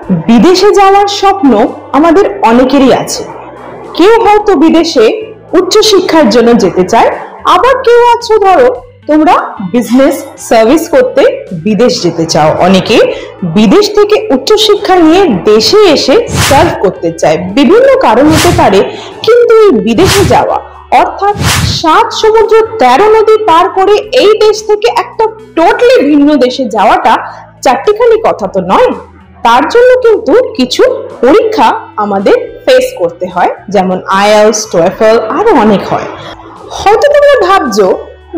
বিদেশে যাওয়ার স্বপ্ন আমাদের অনেকেরই আছে। কেউ হয়তো বিদেশে উচ্চশিক্ষার জন্য যেতে চায়, আবার কেউ আছো ধরো তোমরা বিজনেস সার্ভিস করতে বিদেশ যেতে চাও। অনেকে বিদেশ থেকে উচ্চশিক্ষা নিয়ে দেশে এসে সার্ভ করতে চায়। বিভিন্ন কারণ হতে পারে, কিন্তু এই বিদেশে যাওয়া অর্থাৎ 7 সমুদ্র 13 নদী পার করে এই দেশ থেকে একটা টোটালি ভিন্ন দেশে যাওয়াটা চারটিখানি কথা তো নয়। তার জন্য কিন্তু কিছু পরীক্ষা আমাদের ফেস করতে হয়, যেমন আইএলটিএস, টোয়েফল আরো অনেক হয়। হয়তো তোমরা ভাবছো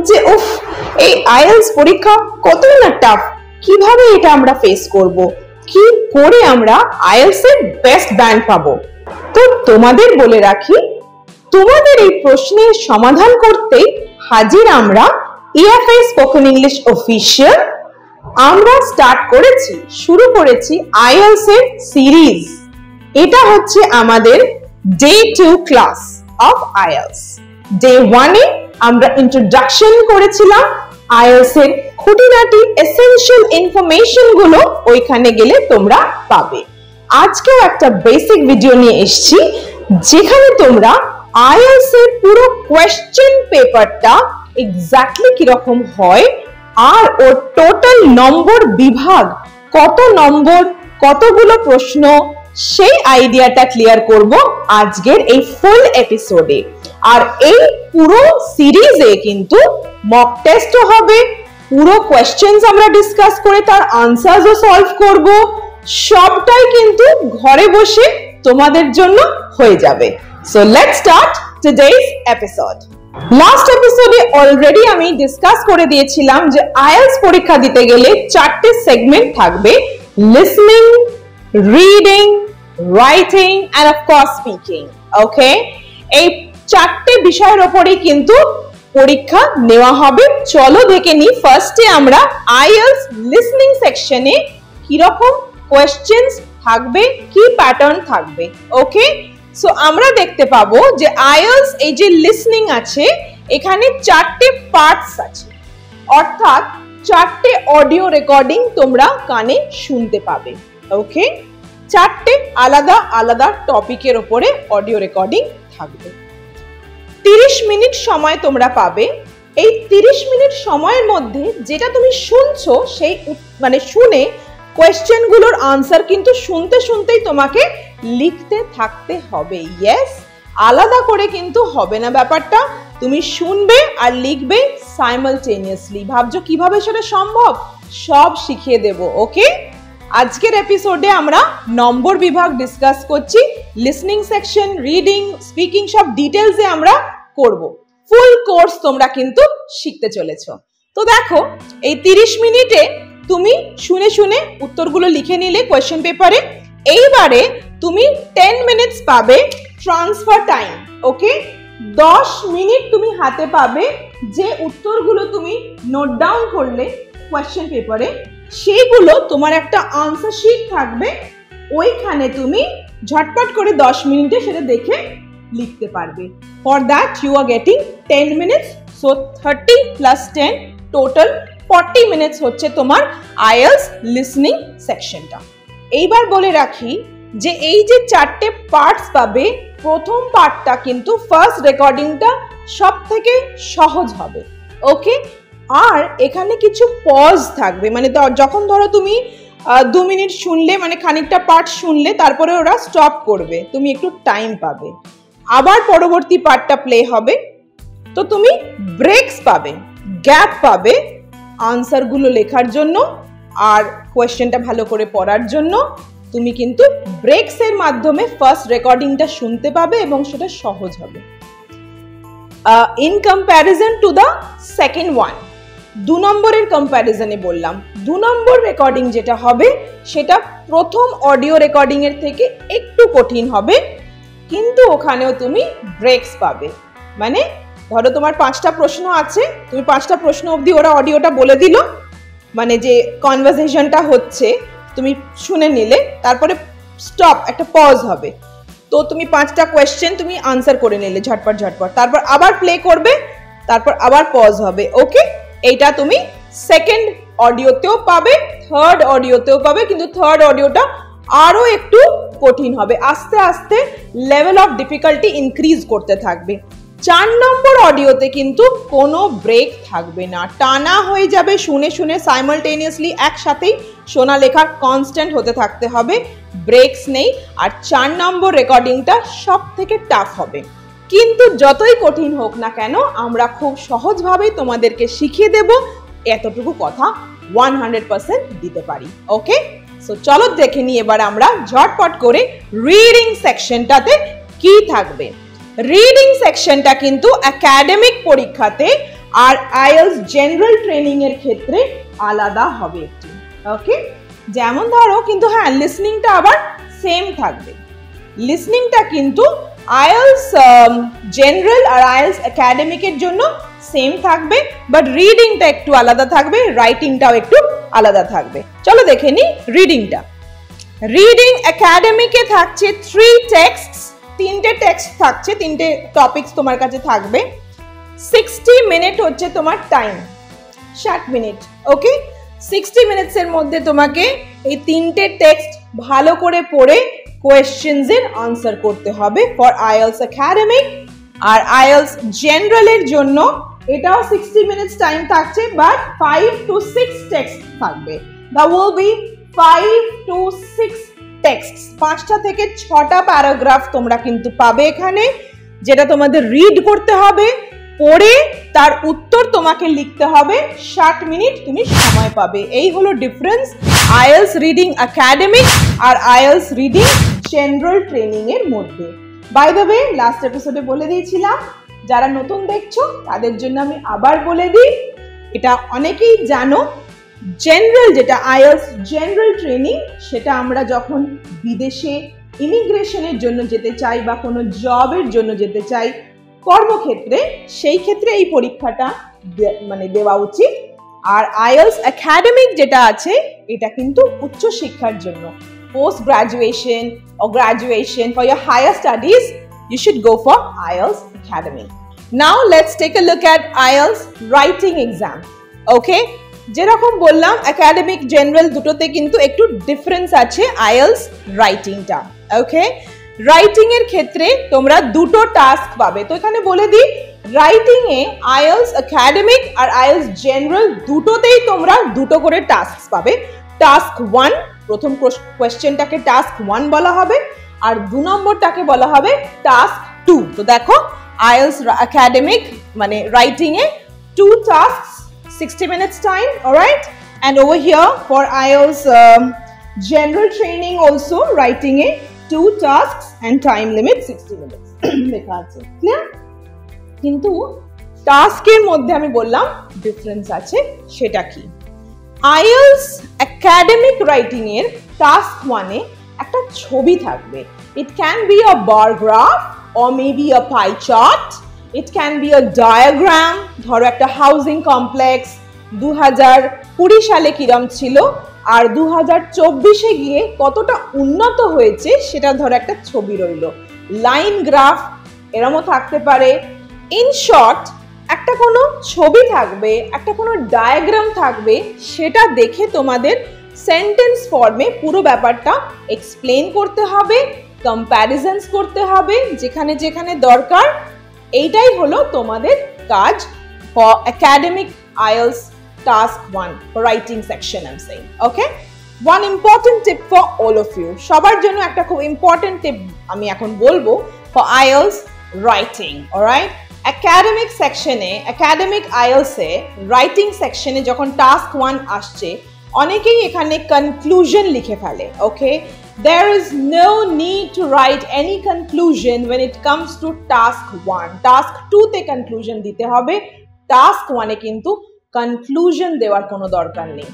যে উফ, এই আইএলটিএস পরীক্ষা কতই না টাফ, কিভাবে এটা আমরা ফেস করব, কি করে আমরা আইএলটিএস এর বেস্ট ব্যান্ড পাবো। তো তোমাদের বলে রাখি, তোমাদের এই প্রশ্নের সমাধান করতে হাজির আমরা EFI স্পোকেন ইংলিশ অফিসিয়াল। আমরা শুরু করেছি আইএলটিএস এর সিরিজ। এটা হচ্ছে আমাদের day 2 class of IELTS. Day 1 এ আমরা ইন্ট্রোডাকশন করেছিলাম আইএলটিএস এর খুঁটিনাটি এসেনশিয়াল ইনফরমেশন গুলো ওইখানে গেলে তোমরা পাবে। আজকেও একটা বেসিক ভিডিও নিয়ে এসেছি, যেখানে তোমরা আইএলটিএস এর পুরো কোয়েশ্চেন পেপারটা এক্স্যাক্টলি কিরকম হয় আর ওর টোটাল নম্বর বিভাগ, কত নম্বর, কতগুলো প্রশ্ন, সেই আইডিয়াটা ক্লিয়ার করব আজকের এই ফুল এপিসোডে। আর এই পুরো সিরিজে কিন্তু মক টেস্টও হবে, পুরো কোয়েশ্চেনস আমরা ডিসকাস করে তার আনসারসও সলভ করব। সবটাই কিন্তু ঘরে বসে তোমাদের জন্য হয়ে যাবে। So let's start today's episode. Last এপিসোডে অলরেডি আমি ডিসকাস করে দিয়েছিলাম যে আইএলটিএস পরীক্ষা দিতে গেলে 4টে সেগমেন্ট থাকবে: listening, reading, writing and of course speaking. Okay, এই 4টে বিষয়ের উপরেই কিন্তু পরীক্ষা নেওয়া হবে। চলো দেখে নি ফার্স্টে আমরা আইএলটিএস লিসনিং সেকশনে কি রকম কোয়েশ্চেনস থাকবে, কি প্যাটার্ন থাকবে। ওকে, সো আমরা দেখতে পাবো যে আইএলটিএস এই যে লিসনিং আছে, এখানে 4টে পার্টস আছে, অর্থাৎ 4টে অডিও রেকর্ডিং তোমরা কানে শুনতে পাবে। ওকে, 4টে আলাদা আলাদা টপিকের উপরে অডিও রেকর্ডিং থাকবে। 30 মিনিট সময় তোমরা পাবে। এই 30 মিনিট সময়ের মধ্যে যেটা তুমি শুনছো সেই শুনে কোয়েশ্চেন গুলোর আনসার কিন্তু শুনতে শুনতেই তোমাকে লিখতে থাকতে হবে। ইয়েস, আলাদা করে কিন্তু হবে না ব্যাপারটা, তুমি শুনবে আর লিখবে সাইমালটেনিয়াসলি। ভাবছো কিভাবে সেটা সম্ভব? সব শিখিয়ে দেব। ওকে, আজকের এপিসোডে আমরা নম্বর বিভাগ ডিসকাস করছি। লিসনিং সেকশন, রিডিং, স্পিকিং সব ডিটেলসে আমরা করব। ফুল কোর্স তোমরা কিন্তু শিখতে চলেছো। তো দেখো, এই 30 মিনিটে তুমি শুনে শুনে উত্তরগুলো লিখে নিলে কোয়েশ্চেন পেপারে। এইবারে তুমি 10 মিনিটস পাবে ট্রান্সফার টাইম। ওকে, 10 মিনিট তুমি হাতে পাবে যে উত্তরগুলো তুমি নোট ডাউন করলে কোয়েশ্চেন পেপারে, সেইগুলো তোমার একটা আনসার শিট থাকবে, ওইখানে তুমি ঝটপট করে 10 মিনিটে সেটা দেখে লিখতে পারবে। For that you are getting 10 minutes, so 30 plus 10 total 40 minutes হচ্ছে তোমার আইএলটিএস লিসনিং সেকশনটা। এইবার বলে রাখি যে এই যে 4টে পার্টস পাবে, প্রথম পার্টটা কিন্তু ফার্স্ট রেকর্ডিংটা সব থেকে সহজ হবে। ওকে, আর এখানে কিছু পজ থাকবে, যখন ধরো তুমি 2 মিনিট শুনলে, খানিকটা পার্ট শুনলে, তারপরে ওরা স্টপ করবে, তুমি একটু টাইম পাবে, আবার পরবর্তী পার্টটা প্লে হবে। তো তুমি ব্রেকস পাবে, গ্যাপ পাবে আনসারগুলো লেখার জন্য আর কোয়েশ্চেনটা ভালো করে পড়ার জন্য। তুমি কিন্তু ব্রেকস এর মাধ্যমে ফার্স্ট রেকর্ডিংটা শুনতে পাবে এবং সেটা সহজ হবে। In comparison to the second one, 2 নম্বরের কম্প্যারিজনে বললাম, 2 নম্বর রেকর্ডিং যেটা হবে সেটা প্রথম অডিও রেকর্ডিং এর থেকে একটু কঠিন হবে, কিন্তু ওখানেও তুমি ব্রেকস পাবে। ধরো তোমার 5টা প্রশ্ন আছে, তুমি 5টা প্রশ্ন অবধি ওরা অডিওটা বলে দিল, যে কনভারসেশনটা হচ্ছে তুমি শুনে নিলে, তারপরে স্টপ, একটা পজ হবে, তো তুমি 5টা কোয়েশ্চেন তুমি আনসার করে নিলে ঝটপট ঝটপট, তারপর আবার প্লে করবে, তারপর আবার পজ হবে। ওকে, এইটা তুমি সেকেন্ড অডিওতেও পাবে, থার্ড অডিওতেও পাবে, কিন্তু থার্ড অডিওটা আরো একটু কঠিন হবে, আস্তে আস্তে লেভেল অফ ডিফিকাল্টি ইনক্রিজ করতে থাকবে। 4 নম্বর অডিওতে কিন্তু কোনো ব্রেক থাকবে না, টানা হয়ে যাবে, শুনে শুনে সাইমালটেনিয়াসলি একসাথেই শোনা লেখা কনস্ট্যান্ট হতে থাকতে হবে, ব্রেকস নেই। আর 4 নম্বর রেকর্ডিংটা সব থেকে টাফ হবে, কিন্তু যতই কঠিন হোক না কেন আমরা খুব সহজভাবেই তোমাদেরকে শিখিয়ে দেব, এতটুকু কথা 100% দিতে পারি। ওকে, সো চলো দেখে নিই এবার আমরা ঝটপট করে রিডিং সেকশনটাতে কি থাকবে। রিডিং সেকশনটা কিন্তু একাডেমিক পরীক্ষাতে আর আইএলটিএস জেনারেল ট্রেনিং এর ক্ষেত্রে আলাদা হবে একটু। ওকে, যেমন ধরো কিন্তু হ্যাঁ লিসনিংটা আবার সেম থাকবে, লিসনিংটা কিন্তু আইএলটিএস জেনারেল আর আইএলটিএস একাডেমিকের জন্য সেম থাকবে, বাট রিডিংটা একটু আলাদা থাকবে, রাইটিংটাও একটু আলাদা থাকবে। চলো দেখে নিই রিডিংটা। রিডিং একাডেমিকে থাকছে 3 টেক্সটস, 3টে টেক্সট থাকছে, 3টে টপিকস তোমার কাছে থাকবে। 60 মিনিট হচ্ছে তোমার টাইম, 60 মিনিট। ওকে, 60 মিনিটসের মধ্যে তোমাকে এই 3টে টেক্সট ভালো করে পড়ে কোয়েশ্চেন্স এর আনসার করতে হবে ফর আইএলটিএস একাডেমিক। আর আইএলটিএস জেনারেলের জন্য এটাও 60 মিনিটস টাইম থাকছে, বাট 5 to 6 টেক্সট থাকবে। There will be 5 to 6 text, 5টা থেকে 6টা প্যারাগ্রাফ তোমরা কিন্তু পাবে এখানে, যেটা তোমাদের রিড করতে হবে, পড়ে তার উত্তর তোমাকে লিখতে হবে, 60 মিনিট তুমি সময় পাবে। এই হলো ডিফারেন্স আইএলটিএস রিডিং একাডেমিক আর আইএলটিএস রিডিং জেনারেল ট্রেনিং এর মধ্যে। বাই দ্য ওয়ে, লাস্ট এপিসোডে বলে দিয়েছিলাম, যারা নতুন দেখছো তাদের জন্য আমি আবার বলে দিই, এটা অনেকেই জানো, জেনারেল যেটা আইএলটিএস জেনারেল ট্রেনিং, সেটা আমরা যখন বিদেশে ইমিগ্রেশনের জন্য যেতে চাই বা কোনো জবের জন্য যেতে চাই, কর্মক্ষেত্রে, সেই ক্ষেত্রে এই পরীক্ষাটা মানে দেওয়া উচিত। আর আইএলটিএস একাডেমিক যেটা আছে এটা কিন্তু উচ্চ শিক্ষার জন্য, post graduation or graduation for your higher studies, you should go for IELTS Academy. Now let's take a look at IELTS writing exam. Okay, যেরকম বললাম একাডেমিক জেনারেল দুটোতে কিন্তু একটু ডিফারেন্স আছে আইএলটিএস রাইটিংটা। ওকে, রাইটিং এর ক্ষেত্রে তোমরা দুটো টাস্ক পাবে। তো এখানে বলে দিই, রাইটিং এ আইএলটিএস একাডেমিক আর আইএলটিএস জেনারেল দুটোতেই তোমরা দুটো করে টাস্ক পাবে। টাস্ক 1, প্রথম কোয়েশ্চেনটাকে টাস্ক 1 বলা হবে, আর 2 নম্বরটাকে বলা হবে টাস্ক 2। তো দেখো আইএলটিএস একাডেমিক মানে writing A 2 tasks, 60 minutes time, all right? And over here for IELTS general training also, writing a 2 tasks and time limit 60 minutes. লেখা আছে, ক্লিয়ার? কিন্তু টাস্কের মধ্যে আমি বললাম ডিফারেন্স আছে, সেটা কি? IELTS একাডেমিক রাইটিং এর টাস্ক 1 এ একটা ছবি থাকবে। It can be a bar graph or maybe a pie chart. It can be a diagram, ধরো একটা হাউজিং কমপ্লেক্স 2020 সালে কিরম ছিল আর 2024 গিয়ে কতটা উন্নত হয়েছে সেটা ধরো একটা ছবি রইল। লাইন গ্রাফ এরমও থাকতে পারে। ইন শর্ট, একটা কোনো ছবি থাকবে, একটা কোনো ডায়াগ্রাম থাকবে, সেটা দেখে তোমাদের সেন্টেন্স ফর্মে পুরো ব্যাপারটা এক্সপ্লেন করতে হবে, কম্প্যারিজনস করতে হবে যেখানে যেখানে দরকার। এইটাই হলো তোমাদের কাজ for academic IELTS task 1 writing section I'm saying. Okay, one important tip for all of you, সবার জন্য একটা খুব ইম্পর্টেন্ট টিপ আমি এখন বলবো for IELTS writing. alright, academic সেকশনে, একাডেমিক IELTS এ রাইটিং সেকশনে যখন টাস্ক 1 আসছে, অনেকেই এখানে কনক্লুশন লিখে ফেলে। ওকে, there is no need to write any conclusion when it comes to task 1. task 2 তে কনক্লুশন দিতে হবে, টাস্ক 1 এ কিন্তু কনক্লুশন দেওয়ার কোনো দরকার নেই।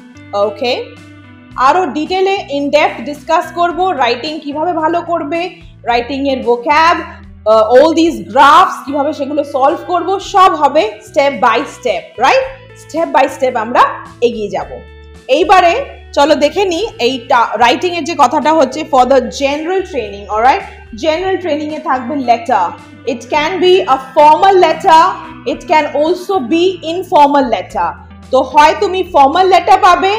ওকে, আরো ডিটেলে ইন ডেপথ ডিসকাস করব রাইটিং কিভাবে ভালো করবে, রাইটিং এর ভোক্যাব, all these graphs কিভাবে সেগুলো সলভ করব, সব হবে step by step. Right, step by step আমরা এগিয়ে যাব। এইবারে চলো দেখে নি এই রাইটিং এর যে কথাটা হচ্ছে for the general training. Alright, general training এ থাকবে letter. It can be a formal letter, it can also be informal letter. তো হয় তুমি ফর্মাল লেটার পাবে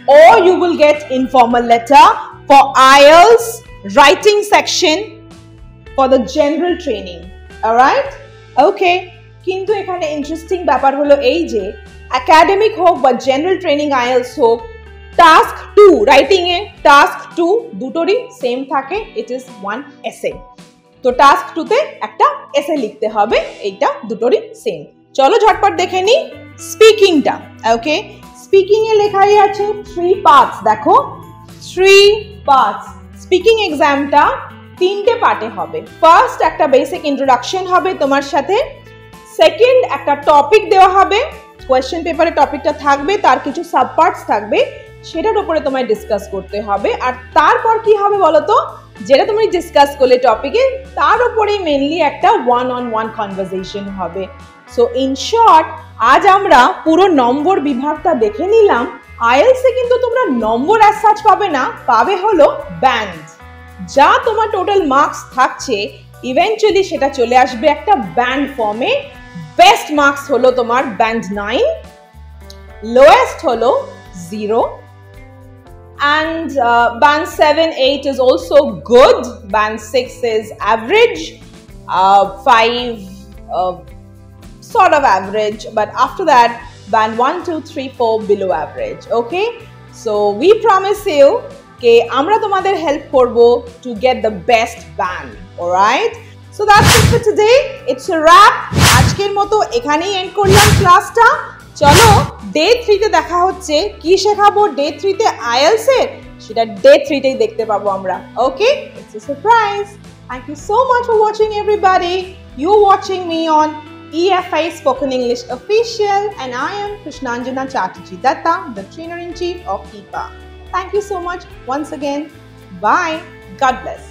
or you will get informal letter, for IELTS writing section for the general training. Alright? Okay. কিন্তু এখানে interesting ব্যাপার হলো এই যে একাডেমিক হোক বা জেনারেল ট্রেনিং আইএলস হোক, টাস্ক 2 রাইটিং এ টাস্ক 2 দুটোরই সেম থাকে, ইট ইজ ওয়ান এসে। তো টাস্ক 2 তে একটা এসে লিখতে হবে, এইটা দুটোরই সেম। চলো ঝটপট দেখে নি স্পিকিংটা। ওকে, স্পিকিং এ লেখাই আছে 3 পার্টস। দেখো 3 পার্টস। স্পিকিং এক্সামটা 3টে পার্টে হবে। ফার্স্ট একটা বেসিক ইন্ট্রোডাকশন হবে তোমার সাথে, সেকেন্ড একটা টপিক দেওয়া হবে, কোয়েশ্চেন পেপারে টপিকটা থাকবে, তার কিছু সাব পার্টস থাকবে, সেটার উপরে তোমায় ডিসকাস করতে হবে। আর তারপর কি হবে বলো তো, যেটা তুমি ডিসকাস করলে টপিকে তার উপরেই মেইনলি একটা ওয়ান অন ওয়ান কনভারসেশন হবে। সো ইন শর্ট আজ আমরা পুরো নম্বর বিভাগটা দেখে নিলাম। আইএলস এ কিন্তু তোমরা নম্বর অ্যাজ সাচ পাবে না, পাবে হলো ব্যান্ড। যা তোমার টোটাল মার্কস থাকছে ইভেন্চুয়ালি সেটা চলে আসবে একটা ব্যান্ড ফর্মে। বেস্ট মার্কস হলো তোমার ব্যান্ড 9, লোয়েস্ট হলো 0, and band 7, 8 is also good, band 6 is average, 5 sort of average, but after that band 1, 2, 3, 4 below average. Okay, so we promise you ke amra tomader help korbo to get the best band. All right, so that's it for today. It's a wrap. আজকের মতো এখানেই and করলাম ক্লাসটা। চলো day 3 তে দেখা হচ্ছে। কি শেখাবো ডে 3 তে আইএলস এর, সেটা ডে 3 তেই দেখতে পাবো আমরা। Okay, it's a surprise. Thank you so much for watching everybody. You watching me on EFI Spoken English Official, and I am Krishnanjana Chatterjee Datta, the trainer-in-chief of EPA. Thank you so much once again. Bye. God bless.